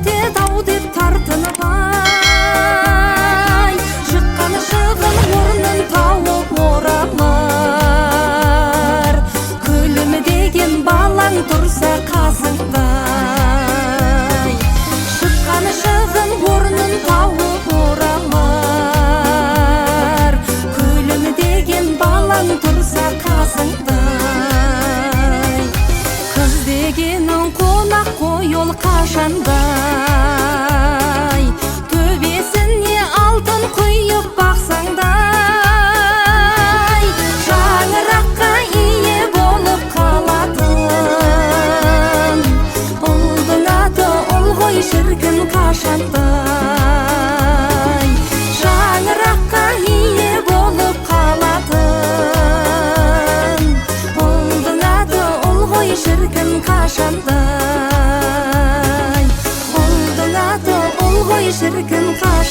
кете тау деп тартынбай, шыққан шығын орнын тауып орамар, күлімдеген балаң тұрса қасыңда. Шыққан шығын орнын тауып орамар, күлімдеген балаң тұрса қасыңда. Қыз дегенің қонақ қой ол қашандай, төбесіне алтын құйып бақсаңдай, шаңыраққа ие болып қалатын. Ұлдың аты ұл ғой шіркін қашандай, шаңыраққа ие болып қалатын. Ұлдың аты ұл ғой шіркін қашандай, ұлдың аты ұл ғой шіркін қашандай.